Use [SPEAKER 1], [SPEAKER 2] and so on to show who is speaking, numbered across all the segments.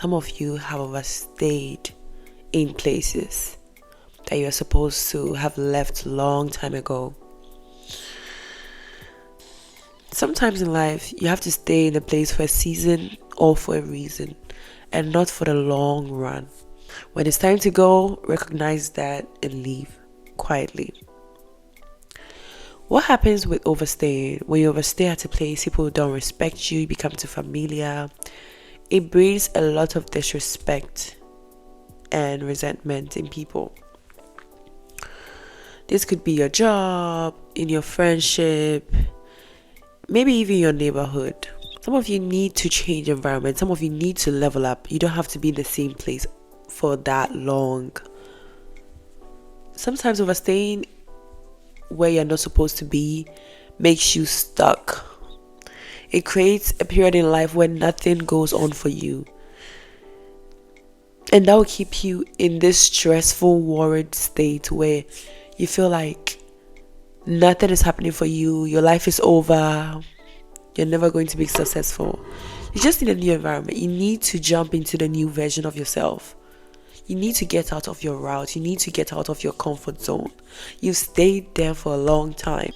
[SPEAKER 1] Some of you have overstayed in places that you are supposed to have left long time ago. Sometimes in life, you have to stay in a place for a season or for a reason, and not for the long run. When it's time to go, recognize that and leave quietly. What happens with overstaying? When you overstay at a place, people don't respect you, you become too familiar. It breeds a lot of disrespect and resentment in people. This could be your job, in your friendship, maybe even your neighborhood. Some of you need to change environment. Some of you need to level up. You don't have to be in the same place for that long. Sometimes overstaying where you're not supposed to be makes you stuck. It creates a period in life where nothing goes on for you. And that will keep you in this stressful, worried state where you feel like nothing is happening for you. Your life is over. You're never going to be successful. You just need a new environment. You need to jump into the new version of yourself. You need to get out of your route. You need to get out of your comfort zone. You've stayed there for a long time.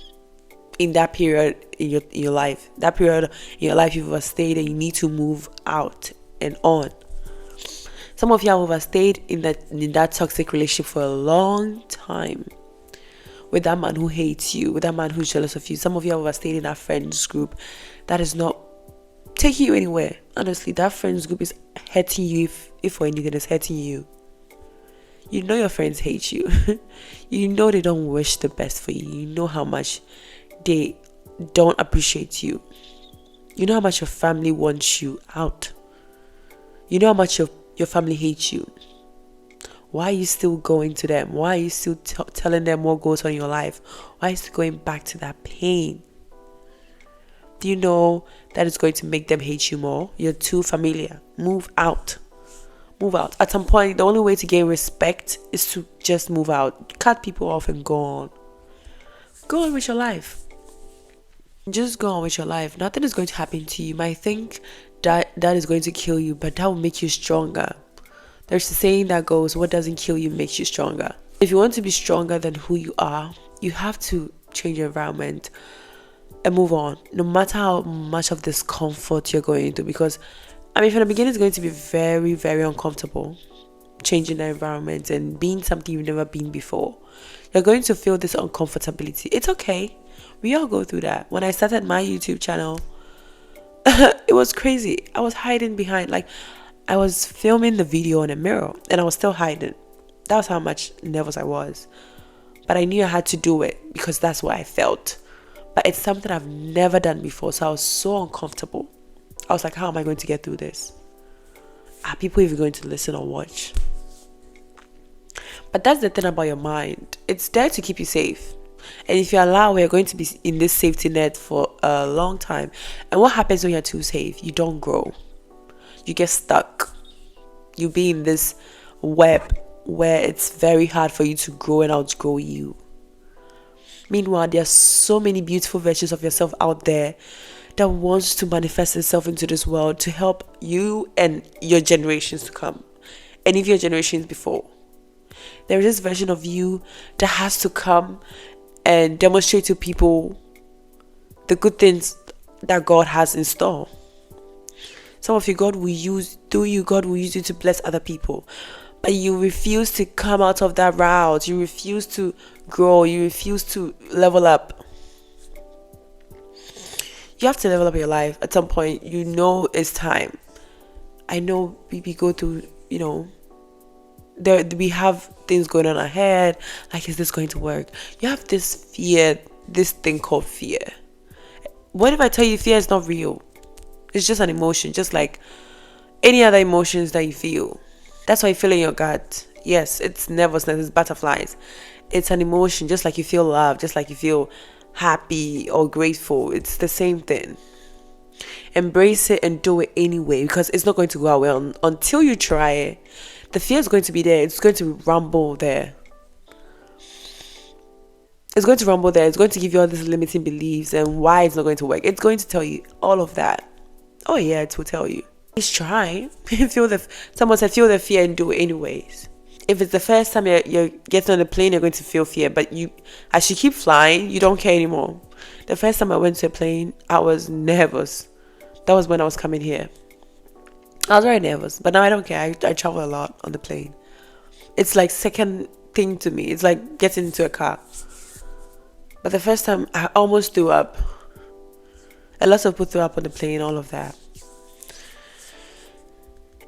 [SPEAKER 1] In that period in your life, that period in your life you've overstayed, and you need to move out and on. Some of you have overstayed in that toxic relationship for a long time. With that man who hates you, with that man who's jealous of you. Some of you have overstayed in that friends group that is not taking you anywhere. Honestly, that friends group is hurting you if for anything it's hurting you. You know your friends hate you. You know they don't wish the best for you. You know how much they don't appreciate you. You know how much your family wants you out. You know how much your family hates you. Why are you still going to them? Why are you still telling them what goes on in your life? Why are you still going back to that pain? Do you know that it's going to make them hate you more? You're too familiar. Move out. Move out. At some point, the only way to gain respect is to just move out. Cut people off and go on. Go on with your life. Just go on with your life. Nothing is going to happen to you. You might think that is going to kill you, but that will make you stronger. There's a saying that goes, what doesn't kill you makes you stronger. If you want to be stronger than who you are, you have to change your environment and move on. No matter how much of discomfort you're going into. Because, from the beginning, it's going to be very, very uncomfortable. Changing the environment and being something you've never been before. You're going to feel this uncomfortability. It's okay. We all go through that. When I started my YouTube channel, it was crazy. I was hiding behind, I was filming the video in a mirror and I was still hiding. That was how much nervous I was. But I knew I had to do it because that's what I felt. But it's something I've never done before, so I was so uncomfortable. I was like, how am I going to get through this? Are people even going to listen or watch? But that's the thing about your mind. It's there to keep you safe. And if you allow, we're going to be in this safety net for a long time. And what happens when you're too safe? You don't grow. You get stuck. You be in this web where it's very hard for you to grow and outgrow you. Meanwhile, there are so many beautiful versions of yourself out there that wants to manifest itself into this world to help you and your generations to come. And if your generations before. There is this version of you that has to come and demonstrate to people the good things that God has in store. Some of you, God will use you to bless other people. But you refuse to come out of that route. You refuse to grow. You refuse to level up. You have to level up your life at some point. You know it's time. I know we go through, we have things going on ahead. Like, is this going to work? You have this fear, this thing called fear. What if I tell you fear is not real? It's just an emotion, just like any other emotions that you feel. That's why you feel in your gut. Yes, it's nervousness, it's butterflies. It's an emotion, just like you feel love, just like you feel happy or grateful. It's the same thing. Embrace it and do it anyway, because it's not going to go away until you try it. The fear is going to be there. It's going to rumble there. It's going to rumble there. It's going to give you all these limiting beliefs and why it's not going to work. It's going to tell you all of that. Oh yeah, it will tell you. Please try. Someone said feel the fear and do it anyways. If it's the first time you're getting on the plane, you're going to feel fear. But as you keep flying, you don't care anymore. The first time I went to a plane, I was nervous. That was when I was coming here. I was very nervous, but now I don't care. I travel a lot on the plane. It's like second thing to me. It's like getting into a car. But the first time, I almost threw up. A lot of people threw up on the plane, all of that.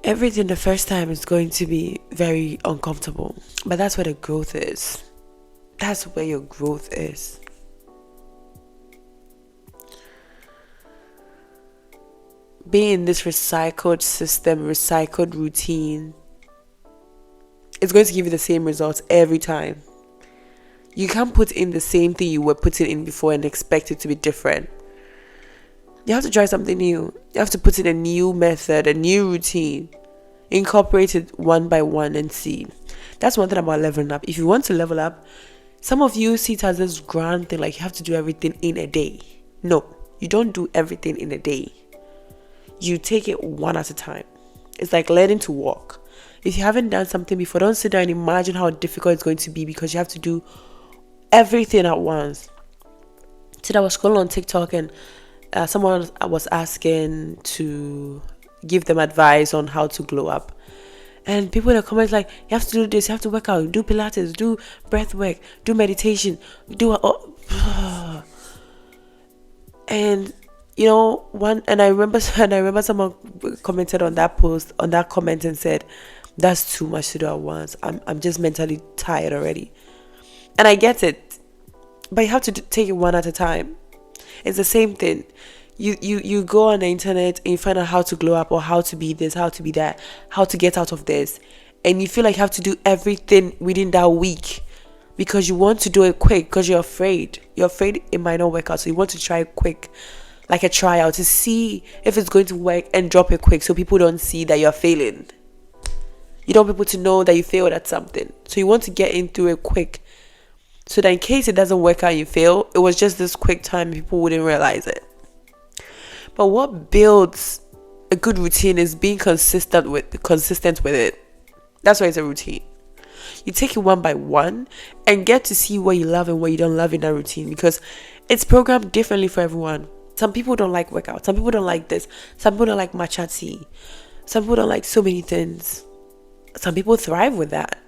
[SPEAKER 1] Everything the first time is going to be very uncomfortable. But that's where the growth is. That's where your growth is. Being in this recycled system, recycled routine, it's going to give you the same results every time. You can't put in the same thing you were putting in before and expect it to be different. You have to try something new. You have to put in a new method, a new routine. Incorporate it one by one and see. That's one thing about leveling up. If you want to level up, some of you see it as this grand thing, like you have to do everything in a day. No, you don't do everything in a day. You take it one at a time. It's like learning to walk. If you haven't done something before, don't sit down and imagine how difficult it's going to be because you have to do everything at once. Today I was scrolling on TikTok and someone was asking to give them advice on how to glow up. And people in the comments like, you have to do this, you have to work out, do Pilates, do breath work, do meditation, and I remember someone commented on that post, on that comment and said, that's too much to do at once. I'm just mentally tired already. And I get it. But you have to take it one at a time. It's the same thing. You go on the internet and you find out how to glow up or how to be this, how to be that, how to get out of this. And you feel like you have to do everything within that week because you want to do it quick because you're afraid. You're afraid it might not work out. So you want to try it quick, like a tryout, to see if it's going to work and drop it quick so people don't see that you're failing. You don't want people to know that you failed at something. So you want to get into it quick so that in case it doesn't work out and you fail, it was just this quick time, people wouldn't realize it. But what builds a good routine is being consistent with it. That's why it's a routine. You take it one by one and get to see what you love and what you don't love in that routine because it's programmed differently for everyone. Some people don't like workout. Some people don't like this. Some people don't like matcha tea. Some people don't like so many things. Some people thrive with that.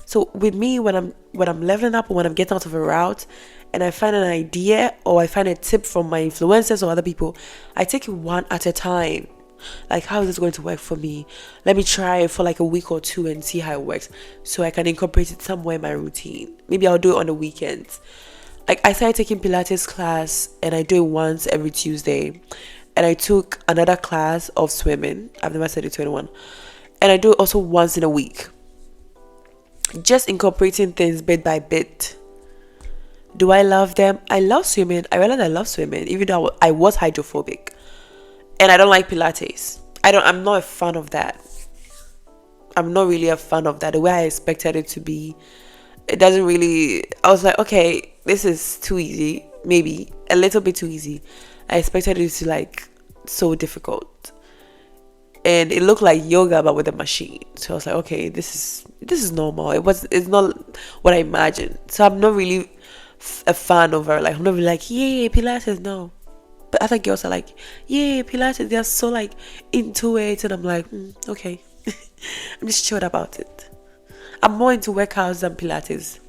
[SPEAKER 1] So with me, when I'm leveling up or when I'm getting out of a route and I find an idea or I find a tip from my influencers or other people, I take it one at a time. Like, how is this going to work for me? Let me try it for like a week or two and see how it works so I can incorporate it somewhere in my routine. Maybe I'll do it on the weekends. Like, I started taking Pilates class and I do it once every Tuesday. And I took another class of swimming. I've never said it to anyone. And I do it also once in a week. Just incorporating things bit by bit. Do I love them? I love swimming. I realized I love swimming, even though I was hydrophobic. And I don't like Pilates. I'm not a fan of that. I'm not really a fan of that. The way I expected it to be, it doesn't really. I was like, okay, this is too easy. Maybe a little bit too easy. I expected it to like so difficult. And it looked like yoga but with a machine. So I was like, okay, this is normal. It's not what I imagined. So I'm not really a fan of her. Like, I'm not really like, yay, Pilates, no. But other girls are like, yay, Pilates. They're so like into it. And I'm like, okay. I'm just chilled about it. I'm more into workouts than Pilates.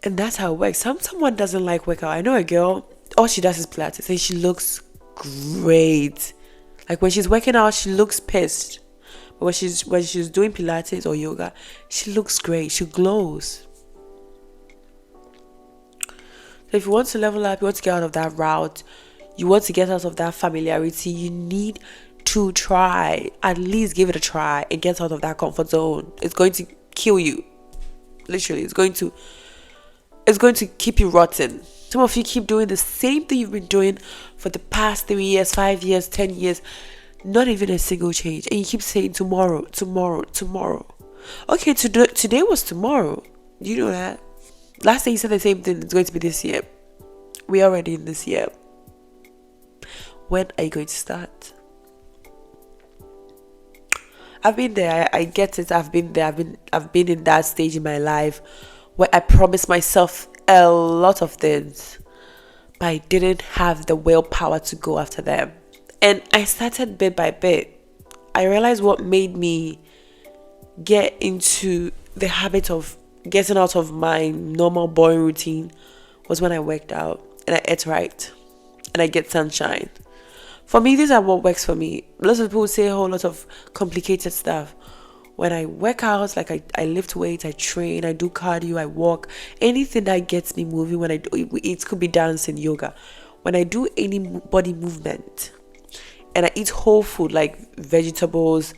[SPEAKER 1] And that's how it works. Someone doesn't like workout. I know a girl, all she does is Pilates and she looks great. Like, when she's working out, she looks pissed. But when she's doing Pilates or yoga, she looks great. She glows. So if you want to level up, you want to get out of that route, you want to get out of that familiarity, you need to try. At least give it a try and get out of that comfort zone. It's going to kill you. Literally, it's going to keep you rotten. Some of you keep doing the same thing you've been doing for the past 3 years, 5 years, 10 years. Not even a single change. And you keep saying tomorrow, tomorrow, tomorrow. Okay, today was tomorrow. Do you know that? Last time you said the same thing, it's going to be this year. We're already in this year. When are you going to start? I've been there. I get it. I've been there. I've been in that stage in my life where I promised myself a lot of things, but I didn't have the willpower to go after them. And I started bit by bit. I realized what made me get into the habit of getting out of my normal boring routine was when I worked out and I ate right and I get sunshine. For me, these are what works for me. Lots of people say a whole lot of complicated stuff. When I work out, like I lift weights, I train, I do cardio, I walk, anything that gets me moving. When I do it could be dancing, yoga. When I do any body movement and I eat whole food like vegetables,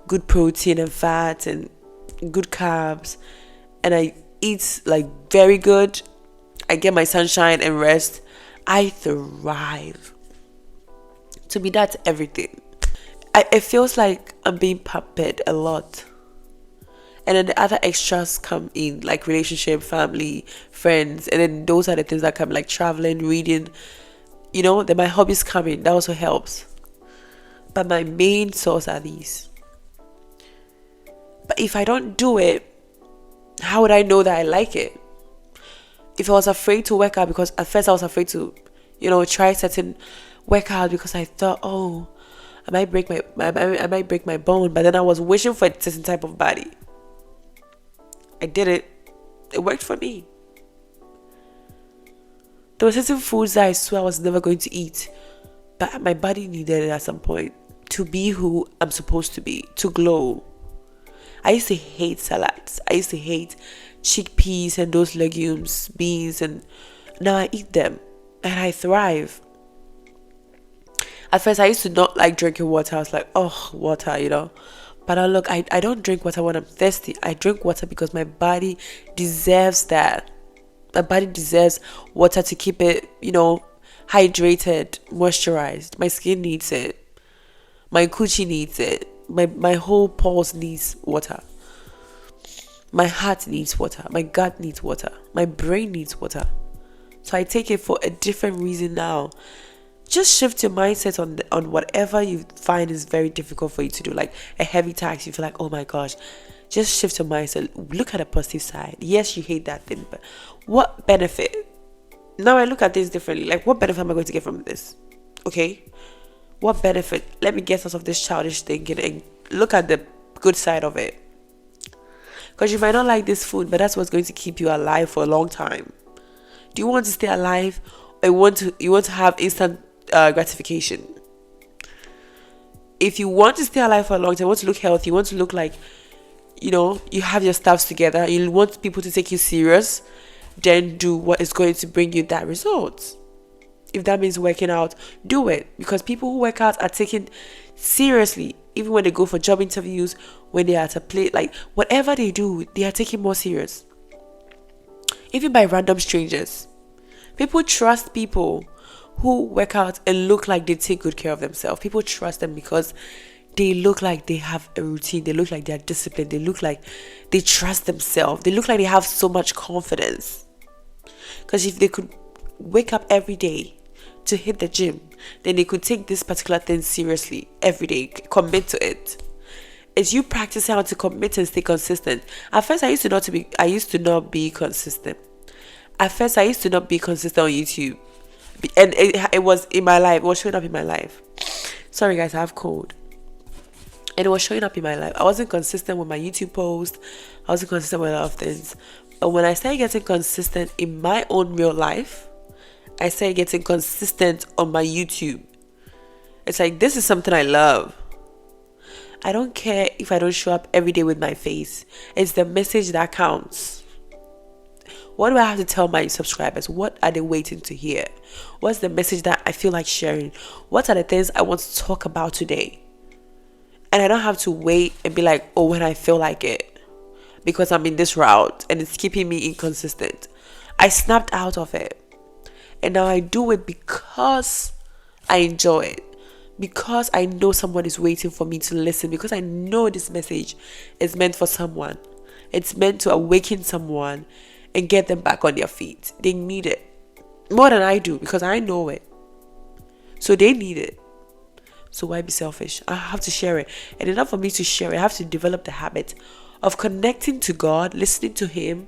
[SPEAKER 1] good protein and fat and good carbs, and I eat like very good, I get my sunshine and rest, I thrive. To me, that's everything. It feels like I'm being pampered a lot. And then the other extras come in, like relationship, family, friends. And then those are the things that come, like traveling, reading. Then my hobbies come in. That also helps. But my main source are these. But if I don't do it, how would I know that I like it? If I was afraid to work out, because at first I was afraid to, try certain workout because I thought, oh, I might break my bone. But then I was wishing for a certain type of body. I did it. It worked for me. There were certain foods that I swear I was never going to eat, but my body needed it at some point to be who I'm supposed to be, to glow. I used to hate salads. I used to hate chickpeas and those legumes, beans, and now I eat them and I thrive. At first, I used to not like drinking water. I was like, oh, water, But now look, I don't drink water when I'm thirsty. I drink water because my body deserves that. My body deserves water to keep it, hydrated, moisturized. My skin needs it. My coochie needs it. My whole pores needs water. My heart needs water. My gut needs water. My brain needs water. So I take it for a different reason now. Just shift your mindset on whatever you find is very difficult for you to do, like a heavy task. You feel like, oh my gosh, just shift your mindset. Look at a positive side. Yes, you hate that thing, but what benefit? Now I look at this differently. Like, what benefit am I going to get from this? Okay, what benefit? Let me get out of this childish thinking and look at the good side of it. Because you might not like this food, but that's what's going to keep you alive for a long time. Do you want to stay alive, or you want to have instant gratification? If you want to stay alive for a long time, you want to look healthy, you want to look like you have your stuffs together, you want people to take you serious, then do what is going to bring you that result. If that means working out, do it, because people who work out are taken seriously. Even when they go for job interviews, when they are at a play, like whatever they do, they are taken more serious. Even by random strangers. People trust people who work out and look like they take good care of themselves. People trust them because they look like they have a routine. They look like they are disciplined. They look like they trust themselves. They look like they have so much confidence. Because if they could wake up every day to hit the gym, then they could take this particular thing seriously every day, commit to it. It's you practicing how to commit and stay consistent. At first, I used to not be consistent. At first, I used to not be consistent on YouTube. And it was in my life. It was showing up in my life. Sorry, guys, I have cold. And it was showing up in my life. I wasn't consistent with my YouTube post. I wasn't consistent with a lot of things. But when I started getting consistent in my own real life, I started getting consistent on my YouTube. It's like, this is something I love. I don't care if I don't show up every day with my face. It's the message that counts. What do I have to tell my subscribers? What are they waiting to hear? What's the message that I feel like sharing? What are the things I want to talk about today? And I don't have to wait and be like, oh, when I feel like it, because I'm in this route and it's keeping me inconsistent. I snapped out of it. And now I do it because I enjoy it. Because I know someone is waiting for me to listen. Because I know this message is meant for someone. It's meant to awaken someone and get them back on their feet. They need it more than I do, because I know it. So they need it. So why be selfish? I have to share it. And enough for me to share it, I have to develop the habit of connecting to God, listening to Him,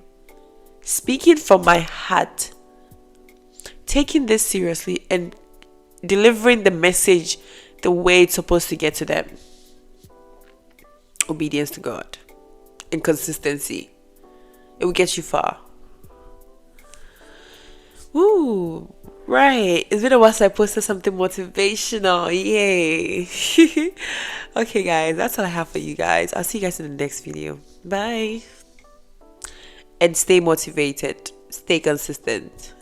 [SPEAKER 1] speaking from my heart, taking this seriously, and delivering the message the way it's supposed to get to them. Obedience to God and consistency. It will get you far. Ooh, right. It's been a while since I posted something motivational. Yay. Okay, guys, that's all I have for you guys. I'll see you guys in the next video. Bye. And stay motivated. Stay consistent.